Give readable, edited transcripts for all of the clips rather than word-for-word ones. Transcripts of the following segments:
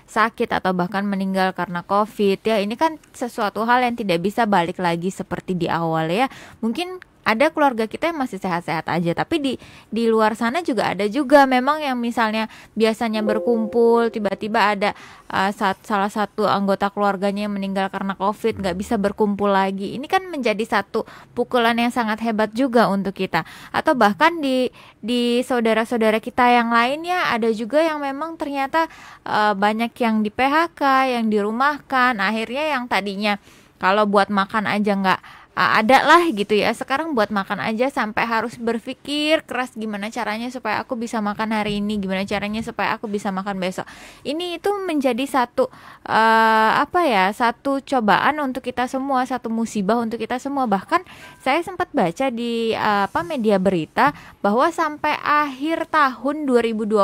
sakit atau bahkan meninggal karena COVID ya. Ini kan sesuatu hal yang tidak bisa balik lagi seperti di awal ya. Mungkin ada keluarga kita yang masih sehat-sehat aja, tapi di luar sana juga ada juga memang yang misalnya biasanya berkumpul, tiba-tiba ada salah satu anggota keluarganya yang meninggal karena COVID, nggak bisa berkumpul lagi. Ini kan menjadi satu pukulan yang sangat hebat juga untuk kita. Atau bahkan di saudara-saudara kita yang lainnya ada juga yang memang ternyata banyak yang di PHK, yang dirumahkan. Akhirnya yang tadinya kalau buat makan aja nggak ada lah gitu ya, sekarang buat makan aja sampai harus berpikir keras gimana caranya supaya aku bisa makan hari ini, gimana caranya supaya aku bisa makan besok. Ini itu menjadi satu satu cobaan untuk kita semua, satu musibah untuk kita semua. Bahkan saya sempat baca di media berita bahwa sampai akhir tahun 2020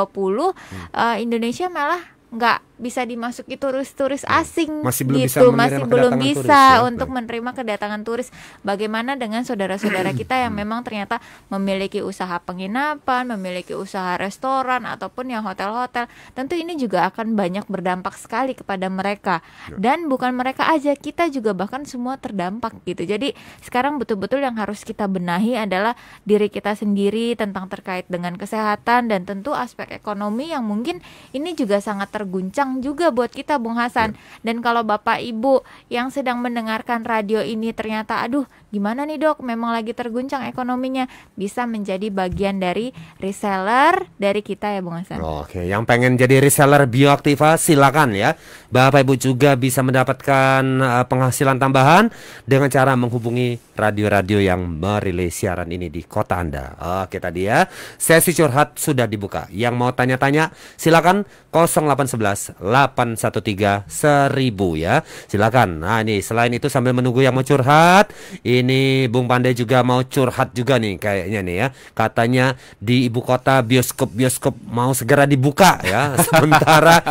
Indonesia malah nggak bisa dimasuki turis-turis asing masih belum gitu, bisa masih belum bisa turis, ya? untuk menerima kedatangan turis. Bagaimana dengan saudara-saudara kita yang memang ternyata memiliki usaha penginapan, memiliki usaha restoran ataupun yang hotel-hotel? Tentu ini juga akan banyak berdampak sekali kepada mereka. Dan bukan mereka aja, kita juga bahkan semua terdampak gitu. Jadi sekarang betul-betul yang harus kita benahi adalah diri kita sendiri tentang terkait dengan kesehatan dan tentu aspek ekonomi yang mungkin ini juga sangat terguncang juga buat kita, Bung Hasan. Dan kalau Bapak Ibu yang sedang mendengarkan radio ini ternyata aduh gimana nih Dok, memang lagi terguncang ekonominya, bisa menjadi bagian dari reseller dari kita ya Bung Hasan. Oke, yang pengen jadi reseller Bioaktiva silakan ya. Bapak Ibu juga bisa mendapatkan penghasilan tambahan dengan cara menghubungi radio-radio yang merilis siaran ini di kota Anda. Oke, tadi ya sesi curhat sudah dibuka. Yang mau tanya-tanya silakan 0811 813 1000 ya. Silakan. Nah, ini selain itu sambil menunggu yang mau curhat, ini Bung Pandai juga mau curhat juga nih kayaknya nih ya. Katanya di ibu kota bioskop mau segera dibuka ya. Sementara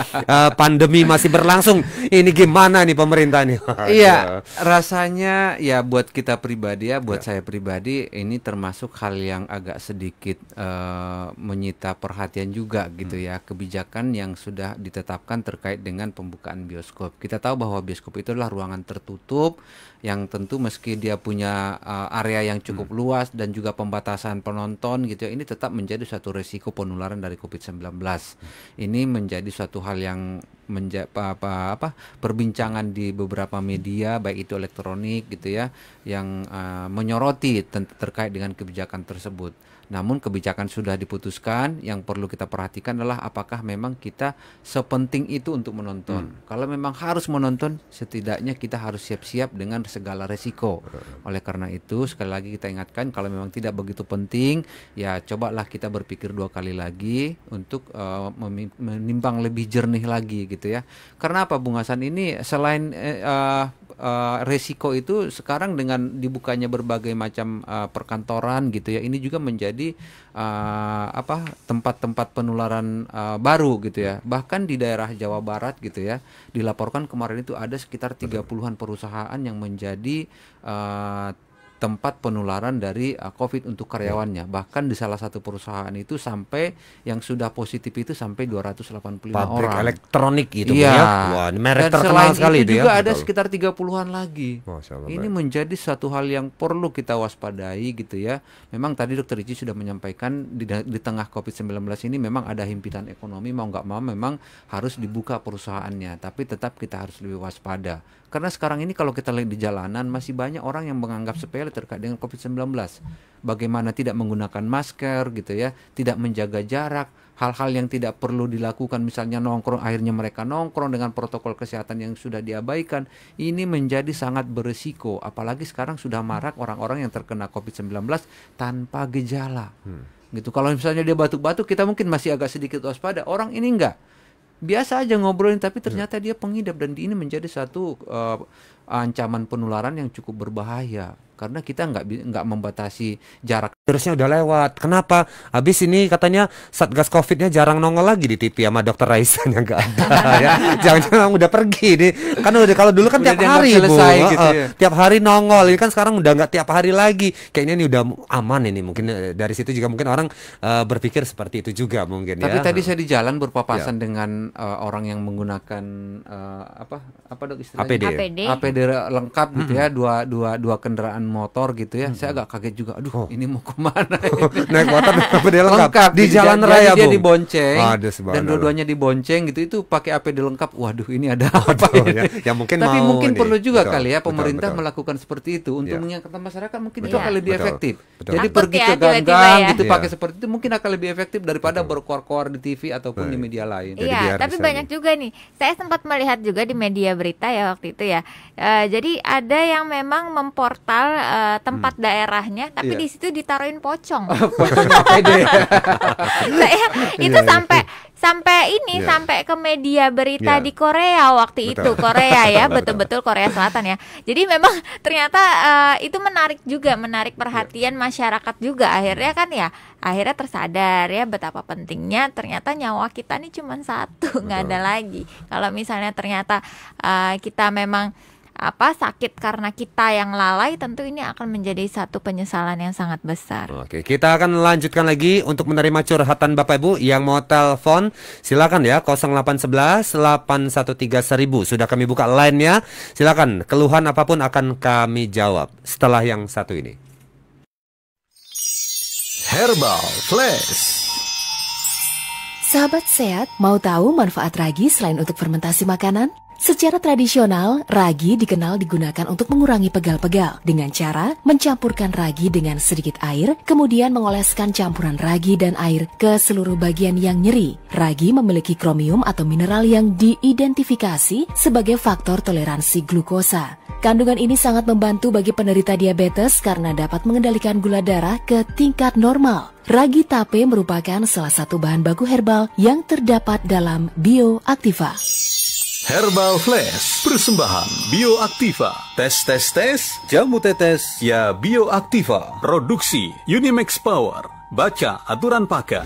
pandemi masih berlangsung. Ini gimana nih pemerintah nih? Iya, rasanya ya buat kita pribadi ya, buat saya pribadi ini termasuk hal yang agak sedikit menyita perhatian juga gitu ya. Kebijakan yang sudah ditetapkan terkait dengan pembukaan bioskop. Kita tahu bahwa bioskop itu adalah ruangan tertutup yang tentu meski dia punya area yang cukup luas dan juga pembatasan penonton gitu ya, ini tetap menjadi suatu resiko penularan dari COVID-19. Ini menjadi suatu hal yang perbincangan di beberapa media baik itu elektronik gitu ya, yang menyoroti terkait dengan kebijakan tersebut. Namun kebijakan sudah diputuskan, yang perlu kita perhatikan adalah apakah memang kita sepenting itu untuk menonton. Kalau memang harus menonton, setidaknya kita harus siap-siap dengan segala resiko. Oleh karena itu, sekali lagi kita ingatkan, kalau memang tidak begitu penting, ya cobalah kita berpikir 2 kali lagi untuk menimbang lebih jernih lagi gitu ya. Karena apa Bung Hasan, ini selain resiko itu sekarang dengan dibukanya berbagai macam perkantoran gitu ya, ini juga menjadi tempat-tempat penularan baru gitu ya. Bahkan di daerah Jawa Barat gitu ya, dilaporkan kemarin itu ada sekitar 30-an perusahaan yang menjadi tempat penularan dari COVID untuk karyawannya. Bahkan di salah satu perusahaan itu sampai yang sudah positif itu sampai 285 pabrik orang. elektronik gitu ya. Wah, ini merek Dan terkenal selain sekali itu ya. juga ada sekitar 30-an lagi. Ini baik. menjadi satu hal yang perlu kita waspadai gitu ya. Memang tadi Dr. Ici sudah menyampaikan di tengah COVID-19 ini memang ada himpitan ekonomi, mau nggak mau memang harus dibuka perusahaannya. Tapi tetap kita harus lebih waspada. Karena sekarang ini kalau kita lihat di jalanan masih banyak orang yang menganggap sepele terkait dengan COVID-19. Bagaimana tidak menggunakan masker gitu ya, tidak menjaga jarak, hal-hal yang tidak perlu dilakukan, misalnya nongkrong, akhirnya mereka nongkrong dengan protokol kesehatan yang sudah diabaikan. Ini menjadi sangat beresiko, apalagi sekarang sudah marak orang-orang yang terkena COVID-19 tanpa gejala. Gitu. Kalau misalnya dia batuk-batuk, kita mungkin masih agak sedikit waspada. Orang ini enggak. Biasa aja ngobrolin, tapi ternyata dia pengidap, dan ini menjadi satu ancaman penularan yang cukup berbahaya. karena kita nggak membatasi jarak. Virusnya udah lewat. Kenapa? Habis ini katanya Satgas Covid-nya jarang nongol lagi di TV sama Dokter Raisa yang nggak ada ya. Jangan-jangan udah pergi nih. Kan udah, kalau dulu kan Udah tiap dianggap hari Bu. selesai gitu ya. Tiap hari nongol. Ini kan sekarang udah nggak tiap hari lagi. Kayaknya ini udah aman ini. Mungkin dari situ juga mungkin orang berpikir seperti itu juga mungkin Tapi ya. tadi saya di jalan berpapasan dengan orang yang menggunakan apa dok istilahnya? APD lengkap gitu ya, dua kendaraan motor gitu ya. Saya agak kaget juga. Aduh, ini mau kemana? Naik motor APD lengkap di Jadi jalan dia- raya dia Bung. dibonceng Aduh, dan subhanallah. dua-duanya dibonceng gitu, itu pakai APD lengkap. Waduh, ini ada apa Aduh, ini? ya mungkin Tapi mau mungkin nih. perlu juga Betul, kali ya betul, pemerintah betul. melakukan seperti itu untuk Ya. mengingatkan masyarakat, mungkin itu Iya. akan lebih Betul, efektif. betul. Jadi Takut pergi ya, ke tiba-tiba gang-gang ya. gitu Iya. pakai seperti itu mungkin akan lebih efektif daripada berkoar-koar di TV ataupun di Baik. media lain. Jadi Iya, biar tapi bisa banyak juga nih. Saya sempat melihat juga di media berita ya waktu itu ya. Jadi ada yang memang memportal tempat daerahnya, tapi Iya. di situ ditaruhin pocong. Pocongnya APD. Saya itu Iya, iya. sampai ini Iya. sampai ke media berita Iya. di Korea waktu itu. Betul. Korea ya, Betul, betul-betul Korea Selatan ya. Jadi memang ternyata itu menarik perhatian masyarakat juga. Akhirnya kan ya, akhirnya tersadar ya betapa pentingnya ternyata nyawa kita nih cuma satu, nggak ada lagi. Kalau misalnya ternyata kita memang sakit karena kita yang lalai, tentu ini akan menjadi satu penyesalan yang sangat besar. Oke, kita akan lanjutkan lagi untuk menerima curhatan Bapak Ibu yang mau telepon. Silakan ya 0811 813 1000. Sudah kami buka line-nya. Silakan, keluhan apapun akan kami jawab setelah yang satu ini. Herbal Flash. Sahabat sehat, mau tahu manfaat ragi selain untuk fermentasi makanan? Secara tradisional, ragi dikenal digunakan untuk mengurangi pegal-pegal dengan cara mencampurkan ragi dengan sedikit air, kemudian mengoleskan campuran ragi dan air ke seluruh bagian yang nyeri. Ragi memiliki kromium atau mineral yang diidentifikasi sebagai faktor toleransi glukosa. Kandungan ini sangat membantu bagi penderita diabetes karena dapat mengendalikan gula darah ke tingkat normal. Ragi tape merupakan salah satu bahan baku herbal yang terdapat dalam Bioaktiva. Herbal Flash. Persembahan Bioaktiva. Tes. Jamu tetes. Ya Bioaktiva. Produksi Unimax Power. Baca aturan pakai.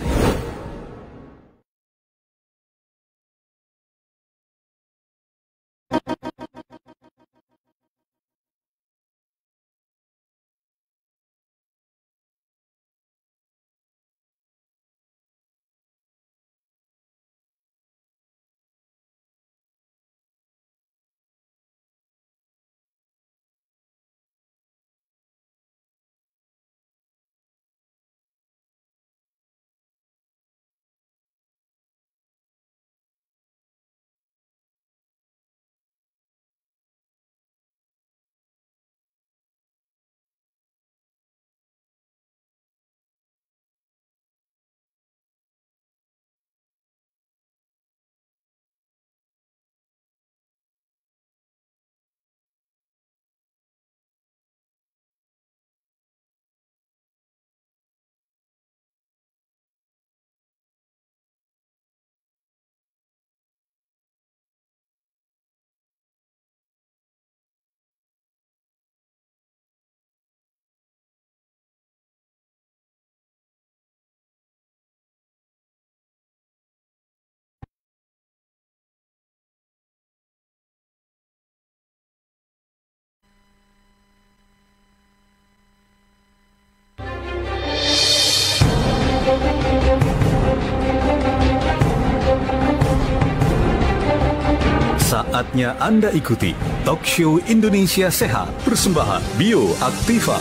Saatnya Anda ikuti Talk Show Indonesia Sehat. Persembahan Bioaktiva.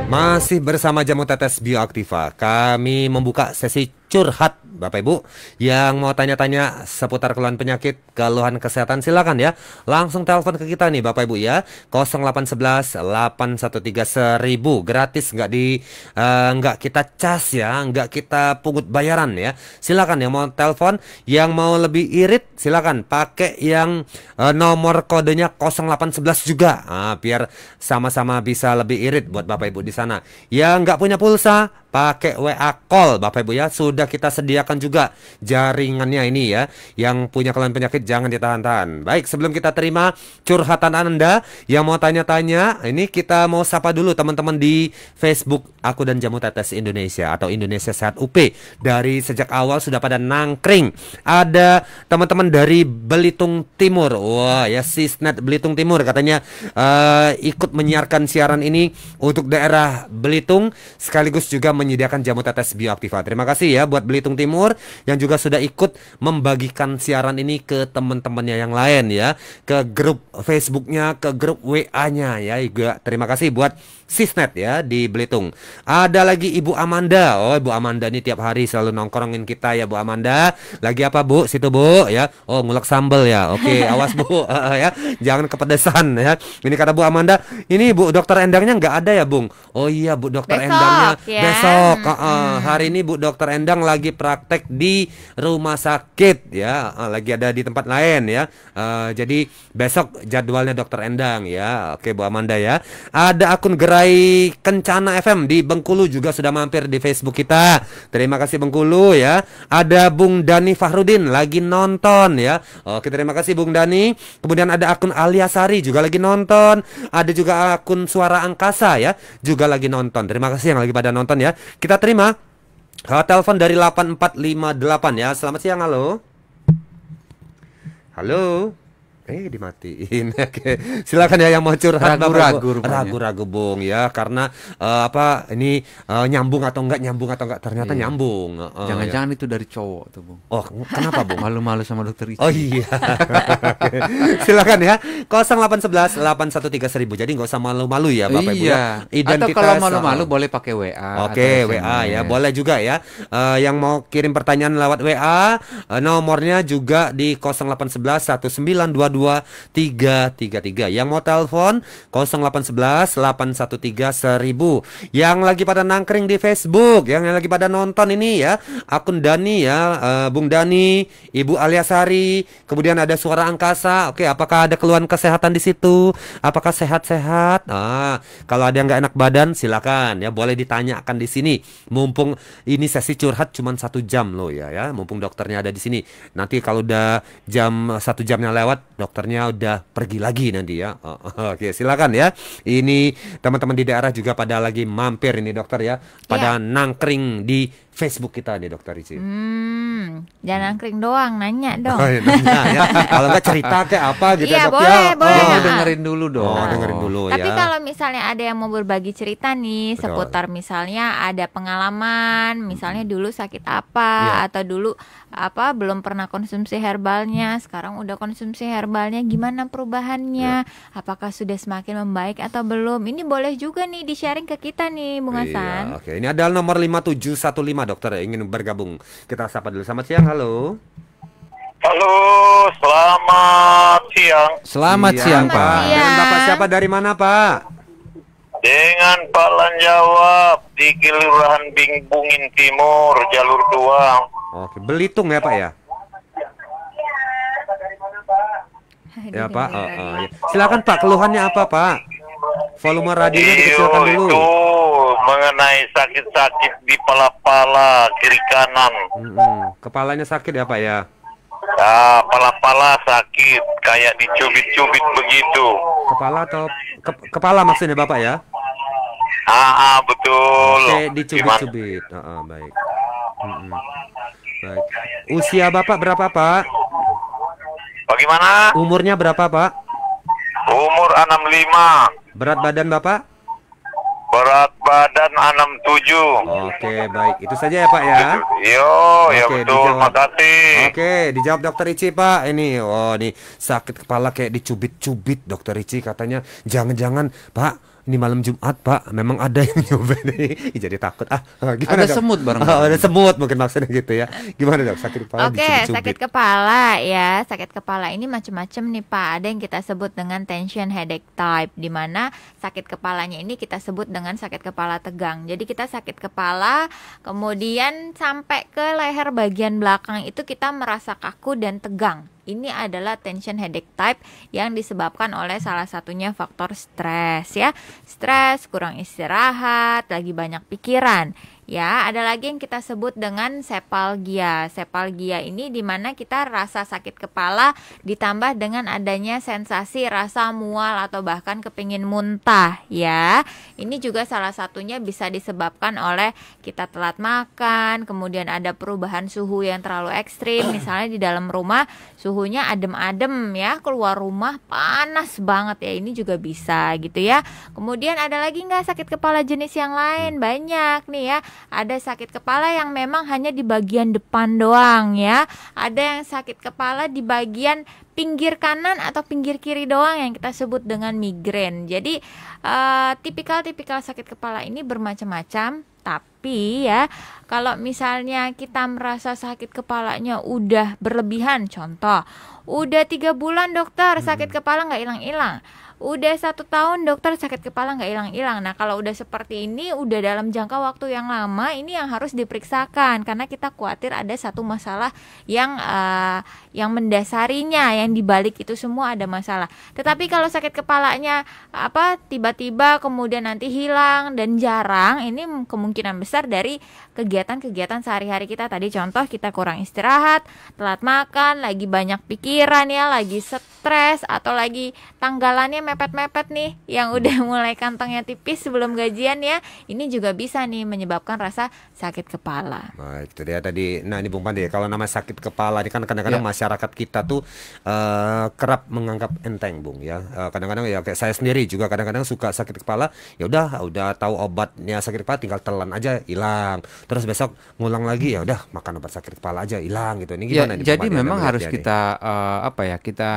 Masih bersama Jamu Tetes Bioaktiva. Kami membuka sesi curhat Bapak Ibu yang mau tanya-tanya seputar keluhan penyakit, keluhan kesehatan, silakan ya. Langsung telepon ke kita nih Bapak Ibu ya. 0811 813 1000. Gratis, nggak kita cas ya, nggak kita pungut bayaran ya. Silakan yang mau telepon, yang mau lebih irit silakan pakai yang nomor kodenya 0811 juga. Biar sama-sama bisa lebih irit buat Bapak Ibu di sana. Yang nggak punya pulsa, pakai WA call Bapak Ibu ya. Sudah kita sediakan juga jaringannya ini ya. Yang punya keluhan penyakit jangan ditahan-tahan. Baik, sebelum kita terima curhatan Anda yang mau tanya-tanya, ini kita mau sapa dulu teman-teman di Facebook Aku dan Jamu Tetes Indonesia atau Indonesia Sehat UP. Dari sejak awal sudah pada nangkring. Ada teman-teman dari Belitung Timur. Wah ya, Sisnet Belitung Timur katanya ikut menyiarkan siaran ini untuk daerah Belitung, sekaligus juga menyediakan jamu tetes bioaktiva. Terima kasih ya buat Belitung Timur yang juga sudah ikut membagikan siaran ini ke teman-temannya yang lain ya, ke grup Facebooknya, ke grup WA-nya ya. Juga terima kasih buat Sisnet ya di Belitung. Ada lagi Ibu Amanda. Oh, Ibu Amanda ini tiap hari selalu nongkrongin kita ya, Bu Amanda. Lagi apa, Bu? Situ, Bu, ya. Oh, ngulek sambel ya. Oke, awas, Bu. Ya. Jangan kepedesan ya. Ini kata Bu Amanda, ini Bu Dokter Endangnya nggak ada ya, Bung? Oh iya, Bu Dokter Besok, Endangnya ya. besok. Hari ini Bu Dokter Endang lagi praktek di rumah sakit ya. Lagi ada di tempat lain ya. Jadi besok jadwalnya Dokter Endang ya. Oke, Bu Amanda ya. Ada akun Gerai Kencana FM di Bengkulu juga sudah mampir di Facebook kita. Terima kasih Bengkulu ya. Ada Bung Dani Fahrudin lagi nonton ya. Oke, terima kasih Bung Dani. Kemudian ada akun Aliasari juga lagi nonton. Ada juga akun Suara Angkasa ya, juga lagi nonton. Terima kasih yang lagi pada nonton ya. Kita terima telepon dari 8458 ya. Selamat siang, halo. Halo. Dimatiin. Oke. Silakan ya yang mau curhat. Ragu-ragu Bung ya, karena ini nyambung atau enggak ternyata Iya. nyambung. Jangan-jangan itu dari cowok tuh, Bung. Oh, kenapa Bung? Malu-malu sama dokter Ici. Oh iya. Silakan ya. 0811 813 1000. Jadi nggak usah malu-malu ya Bapak Ibu ya. Iya. Atau kalau malu-malu boleh pakai WA. Oke, atau WA ya, SMS. boleh juga ya. Yang mau kirim pertanyaan lewat WA, nomornya juga di 0811 1922 333. Yang mau telepon 0811 813 1000. Yang lagi pada nangkring di Facebook, yang lagi pada nonton ini ya, akun Dani ya, Bung Dani, Ibu Aliasari, kemudian ada Suara Angkasa. Oke, apakah ada keluhan kesehatan di situ? Apakah sehat-sehat? Kalau ada yang nggak enak badan, silakan ya, boleh ditanyakan di sini. Mumpung ini sesi curhat cuma 1 jam loh ya. Mumpung dokternya ada di sini. Nanti kalau udah jam 1 jamnya lewat, dokternya udah pergi lagi nanti ya. Oke, silakan ya. Ini teman-teman di daerah juga pada lagi mampir ini dokter ya, pada nangkring di Facebook kita nih Dokter Ici. Jangan nangkring doang, nanya dong. Nanya ya. Kalau nggak cerita kayak apa gitu Iya, ya, Dok boleh, ya. boleh. Mau dengerin dulu dong. Dengerin dulu Tapi ya. kalau misalnya ada yang mau berbagi cerita nih Betul. seputar misalnya ada pengalaman, misalnya dulu sakit apa Iya. atau dulu belum pernah konsumsi herbalnya, sekarang udah konsumsi herbalnya, gimana perubahannya? Apakah sudah semakin membaik atau belum? Ini boleh juga nih di-sharing ke kita nih, Bung Hasan. Iya, oke. Ini ada nomor 5715 dokter ingin bergabung. Kita sapa dulu. Selamat siang, halo. Halo, selamat siang. Selamat Iya, siang, Selamat Pak. siang. Dengan Bapak siapa, dari mana Pak? Dengan Pak Lanjawab di Kelurahan Bingbungin Timur, jalur 2. Oke, Belitung ya Pak ya? Ya Pak. Ya. Silakan Pak, keluhannya apa Pak? Volume radionya dikecilkan dulu. Itu mengenai sakit-sakit di pala-pala kiri kanan. Kepalanya sakit ya Pak ya? Pala-pala sakit, kayak dicubit-cubit begitu. Kepala atau kepala maksudnya Bapak ya? Betul. Oke, Gimana? dicubit-cubit. Baik. Baik. Usia Bapak berapa Pak? Bagaimana? Umurnya berapa Pak? Umur 65. Berat badan Bapak? Berat badan 67. Oke, baik. Itu saja ya Pak ya. Yo, ya Oke, betul, dijawab. makasih. Oke, dijawab Dokter Ici Pak. Ini, nih sakit kepala kayak dicubit-cubit Dokter Ici katanya. Jangan-jangan Pak, ini malam Jumat Pak, memang ada yang nyubit nih. Jadi takut. Gimana Ada Dok? semut bareng. Ada semut mungkin maksudnya gitu ya. Gimana Dok? Sakit kepala Oke, dicubit-cubit. sakit kepala ya. Sakit kepala ini macam-macam nih Pak. Ada yang kita sebut dengan tension headache type, di mana sakit kepalanya ini kita sebut dengan sakit kepala tegang. Jadi kita sakit kepala, kemudian sampai ke leher bagian belakang itu kita merasa kaku dan tegang. Ini adalah tension headache type yang disebabkan oleh salah satunya faktor stres ya. Stres, kurang istirahat, lagi banyak pikiran. Ya, ada lagi yang kita sebut dengan sepalgia. Sepalgia ini dimana kita rasa sakit kepala ditambah dengan adanya sensasi rasa mual atau bahkan kepingin muntah ya. Ini juga salah satunya bisa disebabkan oleh kita telat makan, kemudian ada perubahan suhu yang terlalu ekstrim. Misalnya di dalam rumah suhunya adem-adem ya, keluar rumah panas banget ya, ini juga bisa gitu ya. Kemudian ada lagi nggak sakit kepala jenis yang lain? Banyak nih ya. Ada sakit kepala yang memang hanya di bagian depan doang ya. Ada yang sakit kepala di bagian pinggir kanan atau pinggir kiri doang yang kita sebut dengan migrain. Jadi tipikal-tipikal sakit kepala ini bermacam-macam. Tapi ya kalau misalnya kita merasa sakit kepalanya udah berlebihan, contoh udah 3 bulan dokter sakit kepala nggak hilang-hilang, udah 1 tahun dokter sakit kepala nggak hilang-hilang. Nah kalau udah seperti ini, udah dalam jangka waktu yang lama, ini yang harus diperiksakan karena kita khawatir ada satu masalah yang mendasarinya, yang dibalik itu semua ada masalah. Tetapi kalau sakit kepalanya tiba-tiba kemudian nanti hilang dan jarang, ini kemungkinan besar dari kegiatan-kegiatan sehari-hari kita tadi. Contoh kita kurang istirahat, telat makan, lagi banyak pikiran ya, lagi stres atau lagi tanggalannya mepet-mepet nih, yang udah mulai kantongnya tipis sebelum gajian ya, ini juga bisa nih menyebabkan rasa sakit kepala. Baik, itu dia tadi. Nah ini Bung Pandi, kalau nama sakit kepala ini kan kadang-kadang masyarakat kita tuh kerap menganggap enteng Bung ya. Kadang-kadang ya kayak saya sendiri juga kadang-kadang suka sakit kepala, ya udah tahu obatnya sakit kepala tinggal telan aja hilang. Terus besok ngulang lagi, ya udah makan obat sakit kepala aja hilang gitu. Ini gimana nih? Jadi memang harus kita kita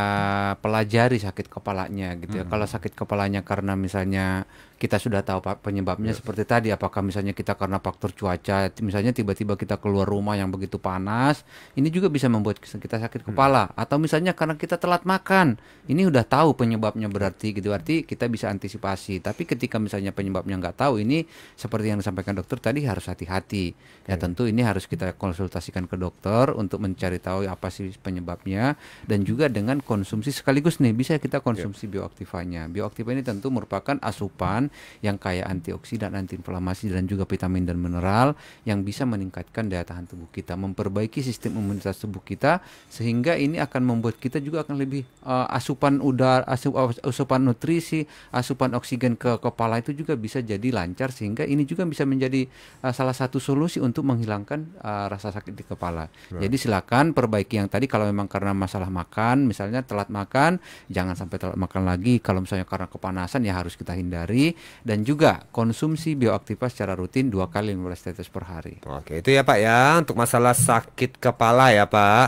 pelajari sakit kepalanya gitu ya. Kalau sakit kepalanya karena misalnya kita sudah tahu penyebabnya seperti tadi, apakah misalnya kita karena faktor cuaca, misalnya tiba-tiba kita keluar rumah yang begitu panas, ini juga bisa membuat kita sakit kepala. Atau misalnya karena kita telat makan, ini udah tahu penyebabnya berarti kita bisa antisipasi. Tapi ketika misalnya penyebabnya nggak tahu, ini seperti yang disampaikan dokter tadi, harus hati-hati. Ya tentu ini harus kita konsultasikan ke dokter untuk mencari tahu apa sih penyebabnya, dan juga dengan konsumsi sekaligus nih bisa kita konsumsi bioaktifanya. Bioaktiva ini tentu merupakan asupan yang kaya antioksidan, antiinflamasi dan juga vitamin dan mineral yang bisa meningkatkan daya tahan tubuh kita, memperbaiki sistem imunitas tubuh kita, sehingga ini akan membuat kita juga akan lebih asupan udara, asupan nutrisi, asupan oksigen ke kepala itu juga bisa jadi lancar, sehingga ini juga bisa menjadi salah satu solusi untuk menghilangkan rasa sakit di kepala. Jadi silakan perbaiki yang tadi. Kalau memang karena masalah makan, misalnya telat makan, jangan sampai telat makan lagi. Kalau misalnya karena kepanasan, ya harus kita hindari. Dan juga konsumsi bioaktiva secara rutin 2 kali 15 tetes per hari. Oke, itu ya Pak ya untuk masalah sakit kepala ya Pak.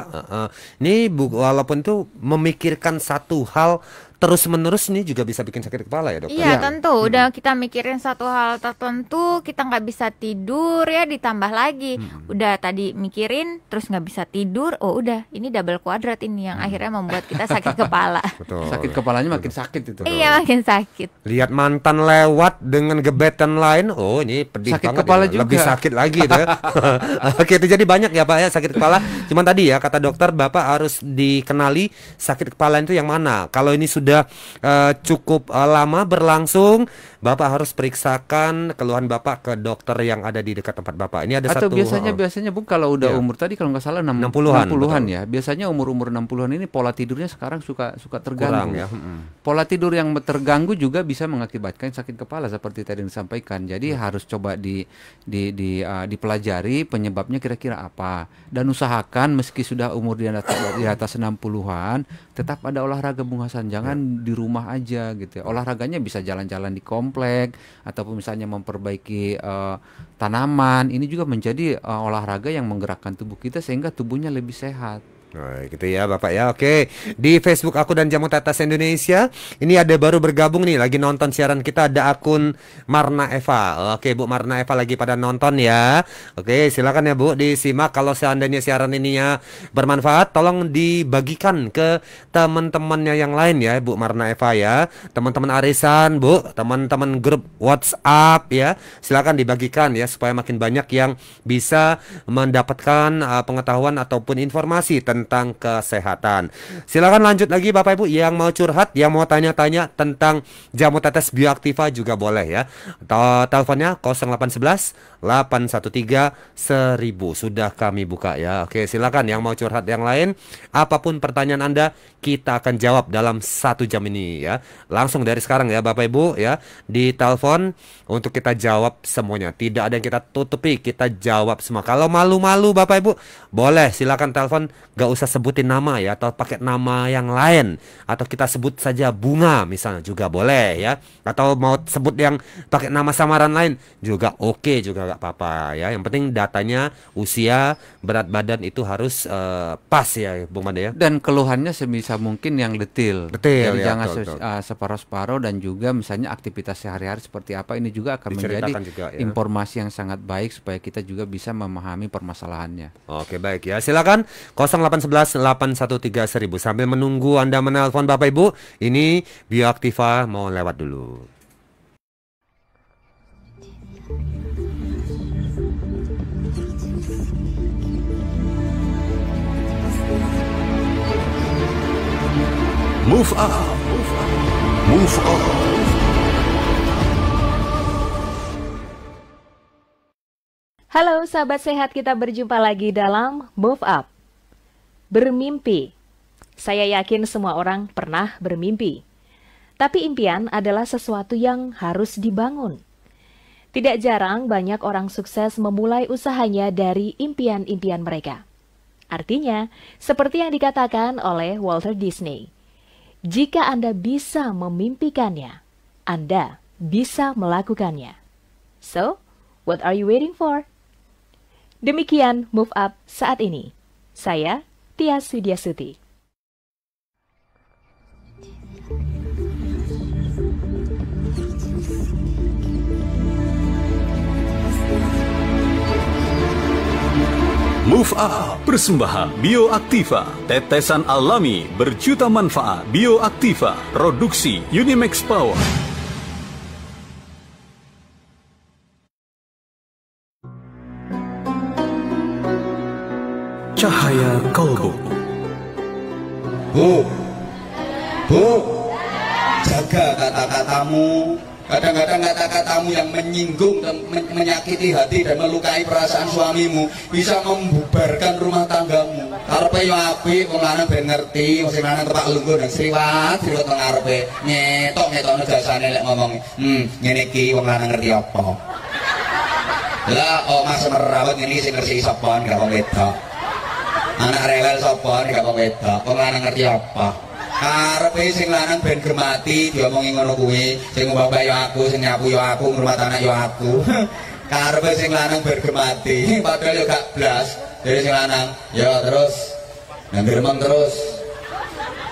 Ini walaupun itu memikirkan satu hal terus-menerus ini juga bisa bikin sakit kepala ya dokter? Iya tentu, udah kita mikirin satu hal tertentu, kita nggak bisa tidur ya, ditambah lagi udah tadi mikirin terus nggak bisa tidur, oh udah ini double kuadrat ini yang akhirnya membuat kita sakit kepala. Betul. Sakit kepalanya makin sakit itu. Iya makin sakit. Lihat mantan lewat dengan gebetan lain, oh ini pedih sakit banget kepala ya. juga. Lebih sakit lagi itu ya. Oke, itu jadi banyak ya Pak ya sakit kepala. Cuman tadi ya kata dokter, Bapak harus dikenali sakit kepala itu yang mana. Kalau ini sudah cukup lama berlangsung, Bapak harus periksakan keluhan Bapak ke dokter yang ada di dekat tempat Bapak. Ini ada atau satu biasanya Bung, kalau udah umur tadi kalau nggak salah 60-an ya. Biasanya umur 60-an ini pola tidurnya sekarang suka terganggu. kurang ya. Pola tidur yang terganggu juga bisa mengakibatkan sakit kepala seperti tadi yang disampaikan. Jadi harus coba dipelajari penyebabnya kira-kira apa, dan usahakan meski sudah umur di atas 60-an tetap ada olahraga Bung Hasan. Jangan di rumah aja gitu ya. Olahraganya bisa jalan-jalan di komplek ataupun misalnya memperbaiki tanaman. Ini juga menjadi olahraga yang menggerakkan tubuh kita sehingga tubuhnya lebih sehat. Nah, gitu ya Bapak ya. Oke, di Facebook aku dan Jamu Tetes Indonesia ini ada baru bergabung nih, lagi nonton siaran kita, ada akun Marna Eva. Oke Bu Marna Eva lagi pada nonton ya. Oke, silakan ya Bu disimak. Kalau seandainya siaran ininya bermanfaat, tolong dibagikan ke teman-temannya yang lain ya Bu Marna Eva ya. Teman-teman arisan Bu, teman-teman grup WhatsApp ya. Silakan dibagikan ya supaya makin banyak yang bisa mendapatkan pengetahuan ataupun informasi tentang tentang kesehatan. Silakan lanjut lagi Bapak Ibu yang mau curhat, yang mau tanya-tanya tentang jamu tetes Bioaktiva juga boleh ya. Teleponnya 0811 813 1000 sudah kami buka ya. Oke, silakan yang mau curhat yang lain, apapun pertanyaan Anda kita akan jawab dalam 1 jam ini ya. Langsung dari sekarang ya Bapak Ibu ya, di telepon untuk kita jawab semuanya. Tidak ada yang kita tutupi, kita jawab semua. Kalau malu-malu Bapak Ibu, boleh silakan telepon, gak usah sebutin nama ya, atau pakai nama yang lain, atau kita sebut saja Bunga misalnya juga boleh ya, atau mau sebut yang pakai nama samaran lain juga oke, juga gak apa-apa ya. Yang penting datanya, usia, berat badan itu harus pas ya Bung Made ya. Dan keluhannya sebisa mungkin yang detail. Detail Jadi ya, jangan betul. separuh-separuh, dan juga misalnya aktivitas sehari-hari seperti apa, ini juga akan menjadi Diceritakan juga, ya. informasi yang sangat baik supaya kita juga bisa memahami permasalahannya. Oke baik ya, silakan 0811 813 1000. Sambil menunggu Anda menelpon Bapak Ibu, ini Bioaktiva mau lewat dulu. Move up, move on. Halo sahabat sehat, kita berjumpa lagi dalam Move Up. Bermimpi. Saya yakin semua orang pernah bermimpi. Tapi impian adalah sesuatu yang harus dibangun. Tidak jarang banyak orang sukses memulai usahanya dari impian-impian mereka. Artinya, seperti yang dikatakan oleh Walter Disney, jika Anda bisa memimpikannya, Anda bisa melakukannya. So, what are you waiting for? Demikian Move Up saat ini. Saya Tias Widyasuti. Move Up, persembahan Bioaktiva, tetesan alami berjuta manfaat. Bioaktiva, produksi Unimax Power. Cahaya Kolbu. Bu, jaga kata-katamu. Kadang-kadang kata-katamu yang menyinggung dan menyakiti hati dan melukai perasaan suamimu bisa membubarkan rumah tanggamu. Karepe yo apik, wong lanang ben ngerti, wong sing lanang tepak lungguh nang sriwat, sira teng ngarepe ngetok-ngetokno jasane lek ngomong. Ngene iki wong lanang ngerti apa? Lah, Mas merawat ngene iki sing ngerti sapa nek wong wedok. Anak rewel sapa nek wong wedok, wong lanang ngerti apa? Karepe sing lanang ben gemati diomongi ngono kuwi, sing mbak yo aku, sing nyapu yo aku, ngurmat anak yo aku. Karepe sing lanang ben gemati, padahal yo gak blas. Jadi sing lanang, yo terus ngremeng terus.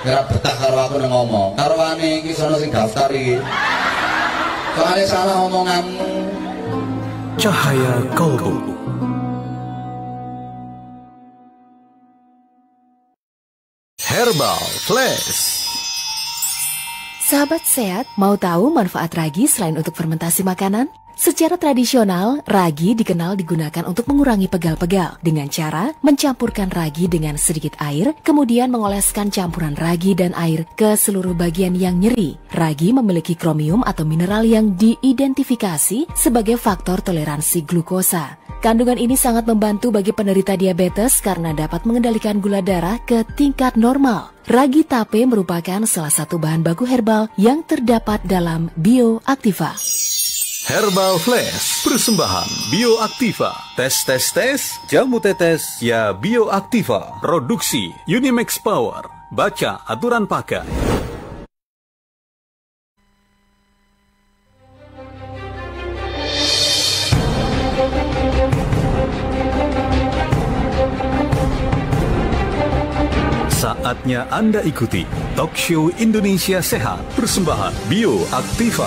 Ora betah karo aku nang ngomong. Karwane iki sono sing daftar iki. Soale salah omonganmu. Cahaya Kolbu. Herbal Flash. Sahabat sehat, mau tahu manfaat ragi selain untuk fermentasi makanan? Secara tradisional, ragi dikenal digunakan untuk mengurangi pegal-pegal dengan cara mencampurkan ragi dengan sedikit air, kemudian mengoleskan campuran ragi dan air ke seluruh bagian yang nyeri. Ragi memiliki kromium atau mineral yang diidentifikasi sebagai faktor toleransi glukosa. Kandungan ini sangat membantu bagi penderita diabetes karena dapat mengendalikan gula darah ke tingkat normal. Ragi tape merupakan salah satu bahan baku herbal yang terdapat dalam Bioaktiva. Herbal Flash, persembahan Bioaktiva. Tes, jamu tetes ya Bioaktiva. Produksi Unimax Power. Baca aturan pakai. Saatnya Anda ikuti Talk Show Indonesia Sehat, persembahan Bioaktiva.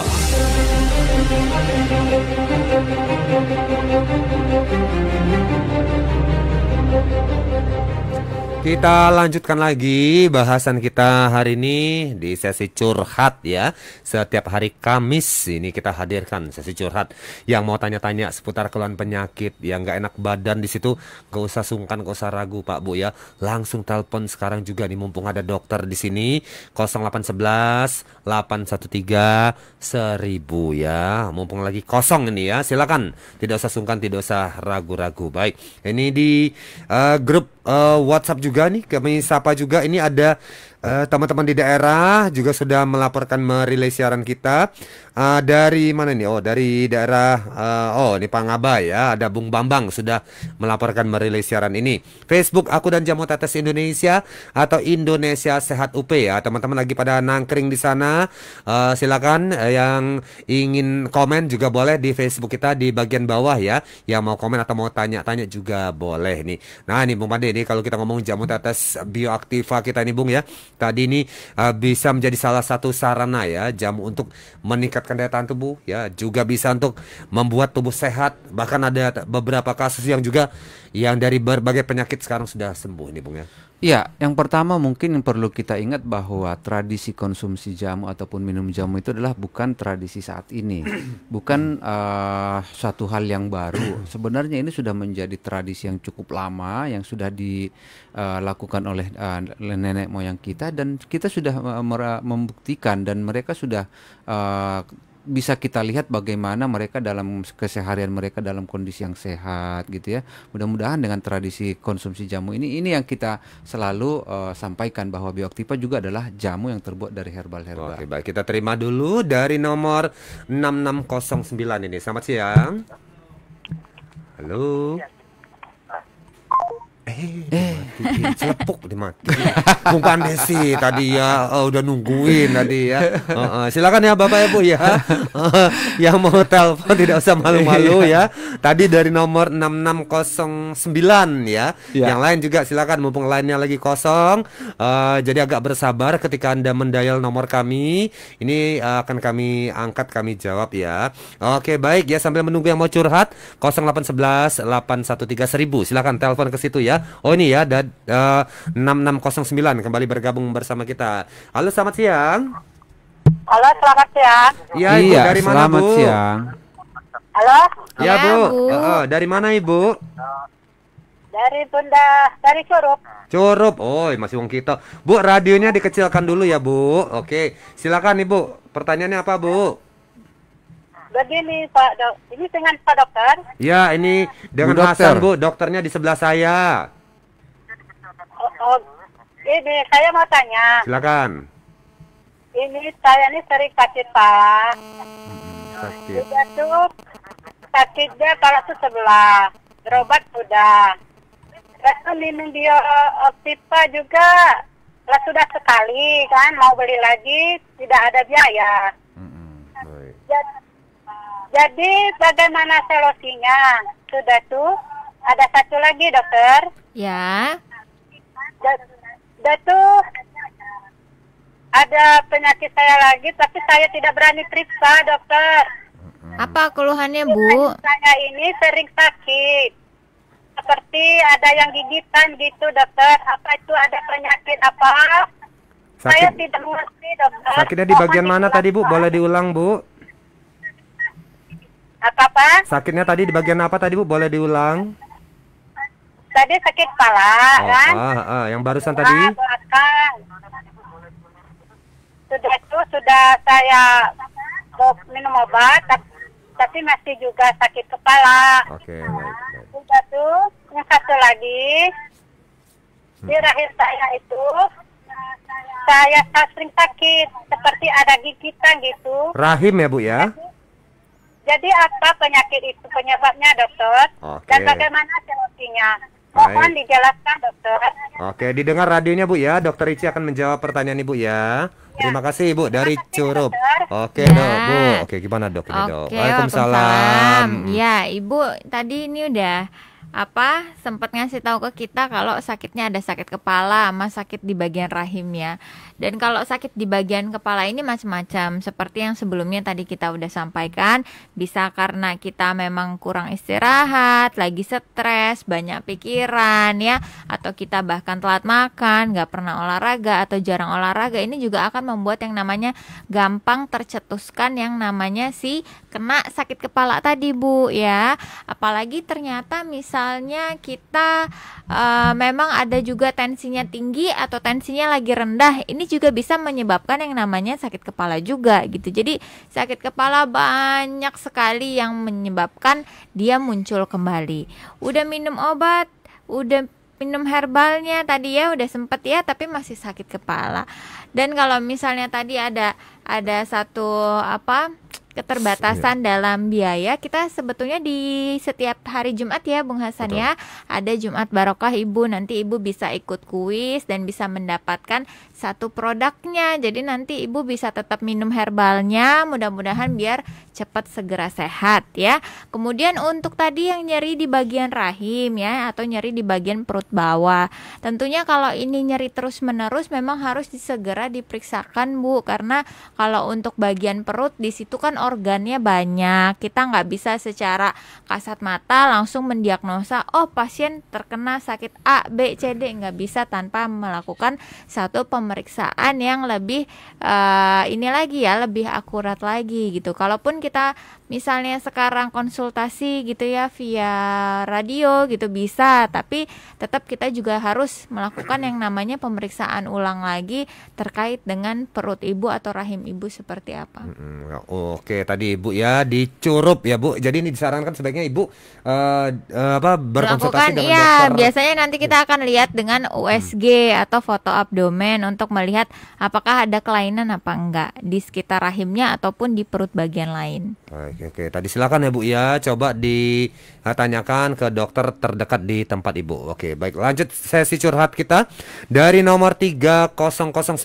Kita lanjutkan lagi bahasan kita hari ini di sesi curhat ya. Setiap hari Kamis ini kita hadirkan sesi curhat. Yang mau tanya-tanya seputar keluhan penyakit, yang nggak enak badan di situ, nggak usah sungkan, nggak usah ragu Pak Bu ya. Langsung telepon sekarang juga nih, mumpung ada dokter di sini. 0811 813 1000 ya. Mumpung lagi kosong ini ya. Silakan, tidak usah sungkan, tidak usah ragu-ragu. Baik, ini di grup WhatsApp juga nih kami sapa juga. Ini ada teman-teman di daerah juga sudah melaporkan merelay siaran kita. Dari mana nih? Oh, dari daerah ini Pangabay ya. Ada Bung Bambang sudah melaporkan merelay siaran ini. Facebook aku dan Jamu Tetes Indonesia atau Indonesia Sehat UP ya. Teman-teman lagi pada nangkring di sana. Silakan yang ingin komen juga boleh di Facebook kita di bagian bawah ya. Yang mau komen atau mau tanya-tanya juga boleh nih. Nah, ini Bung Pande ini kalau kita ngomong Jamu Tetes Bioaktiva kita nih Bung ya. Tadi ini bisa menjadi salah satu sarana ya, jamu untuk meningkatkan daya tahan tubuh ya, juga bisa untuk membuat tubuh sehat. Bahkan ada beberapa kasus yang juga yang dari berbagai penyakit sekarang sudah sembuh nih Bung ya. Ya, yang pertama mungkin yang perlu kita ingat bahwa tradisi konsumsi jamu ataupun minum jamu itu adalah bukan tradisi saat ini, bukan suatu hal yang baru. Sebenarnya ini sudah menjadi tradisi yang cukup lama, yang sudah dilakukan oleh nenek moyang kita, dan kita sudah membuktikan, dan mereka sudah bisa kita lihat bagaimana mereka dalam keseharian mereka dalam kondisi yang sehat gitu ya. Mudah-mudahan dengan tradisi konsumsi jamu ini yang kita selalu sampaikan bahwa Bioaktiva juga adalah jamu yang terbuat dari herbal-herbal. Oke, baik, kita terima dulu dari nomor 6609 ini. Selamat siang. Halo. Celepuk dimati. Bung Pandesi tadi ya, udah nungguin tadi ya. Silakan ya Bapak Ibu ya. Yang mau telepon tidak usah malu-malu ya. Tadi dari nomor 6609 ya. Yang lain juga silakan, mumpung lainnya lagi kosong. Jadi agak bersabar ketika Anda mendial nomor kami. Ini akan kami angkat, kami jawab ya. Oke, baik ya, sambil menunggu yang mau curhat 0811 813 1000. Silakan telepon ke situ ya. Oh ini ya, 6609 kembali bergabung bersama kita. Halo, selamat siang. Halo, selamat siang. Iya, Ibu, dari mana selamat Bu? siang. Halo, Ya, Ya, Bu. Bu. Dari mana Ibu? dari Curup. Curup. Oh, masih wong kita. Bu, radionya dikecilkan dulu ya, Bu. Oke, silakan Ibu. Pertanyaannya apa, Bu? Begini Pak Dok, ini dengan Pak Dokter. Ya, ini dengan Bu Dokter. Hasan, Bu. Dokternya di sebelah saya. Ini saya mau tanya. Silakan. Ini saya sering sakit Pak. Sakit. Udah tuh sakitnya kepala tuh sebelah. Berobat udah. Terus tuh minum Bioaktiva juga. Lah sudah sekali kan, mau beli lagi tidak ada biaya. Baik. Jadi bagaimana solusinya? Sudah tuh ada satu lagi dokter. Ya. Dan tuh ada penyakit saya lagi, tapi saya tidak berani periksa dokter. Apa keluhannya Bu? Saya ini sering sakit, seperti ada yang gigitan gitu dokter. Apa itu ada penyakit apa? Saya Sakit. tidak mengerti dokter. Sakitnya di bagian mana tadi, Bu? Boleh diulang, Bu? Apa? Sakitnya tadi di bagian apa tadi, Bu? Boleh diulang? Tadi sakit kepala kan? Yang barusan tadi? Belakang. Sudah saya minum obat, tapi masih juga sakit kepala. Oke, baik. Sudah tuh, yang satu lagi di rahim saya itu saya sering sakit, seperti ada gigitan gitu. Rahim ya, Bu ya? Jadi apa penyakit itu penyebabnya dokter? Oke. Dan bagaimana solusinya? Mohon Baik. dijelaskan dokter. Oke, didengar radionya Bu ya. Dokter Ici akan menjawab pertanyaan Ibu ya. Terima kasih Ibu dari Terima kasih, Curup. dokter. Oke, Ya. Dok, Bu. Oke, gimana Dok ini, Dok? Oke, Waalaikumsalam. Ya, Ibu tadi ini udah sempat ngasih tahu ke kita kalau sakitnya ada sakit kepala sama sakit di bagian rahimnya. Dan kalau sakit di bagian kepala ini macam-macam, seperti yang sebelumnya tadi kita udah sampaikan, bisa karena kita memang kurang istirahat, lagi stres, banyak pikiran ya, atau kita bahkan telat makan, nggak pernah olahraga atau jarang olahraga. Ini juga akan membuat yang namanya gampang tercetuskan yang namanya kena sakit kepala tadi Bu ya. Apalagi ternyata misalnya kita memang ada juga tensinya tinggi atau tensinya lagi rendah, ini juga bisa menyebabkan yang namanya sakit kepala juga gitu. Jadi sakit kepala banyak sekali yang menyebabkan dia muncul kembali. Udah minum obat, udah minum herbalnya tadi ya, udah sempet ya, tapi masih sakit kepala. Dan kalau misalnya tadi ada satu keterbatasan dalam biaya, kita sebetulnya di setiap hari Jumat ya Bung Hasan ya, ada Jumat Barokah Ibu, nanti Ibu bisa ikut kuis dan bisa mendapatkan satu produknya. Jadi nanti Ibu bisa tetap minum herbalnya, mudah-mudahan biar cepat segera sehat ya. Kemudian untuk tadi yang nyeri di bagian rahim ya, atau nyeri di bagian perut bawah, tentunya kalau ini nyeri terus menerus memang harus segera diperiksakan Bu, karena kalau untuk bagian perut di situ kan organnya banyak, kita nggak bisa secara kasat mata langsung mendiagnosa oh pasien terkena sakit A, B, C, D, nggak bisa tanpa melakukan satu pemeriksaan yang lebih lebih akurat lagi gitu. Kalaupun kita misalnya sekarang konsultasi gitu ya via radio gitu bisa, tapi tetap kita juga harus melakukan yang namanya pemeriksaan ulang lagi terkait dengan perut ibu atau rahim ibu seperti apa. Oke, tadi Ibu ya dicurup ya Bu. Jadi ini disarankan sebaiknya Ibu berkonsultasi dengan dokter. Biasanya nanti kita akan lihat dengan USG atau foto abdomen untuk melihat apakah ada kelainan apa enggak di sekitar rahimnya ataupun di perut bagian lain. Oke. Tadi silakan ya Bu ya, coba ditanyakan ke dokter terdekat di tempat Ibu. Oke, baik, lanjut sesi curhat kita dari nomor 3009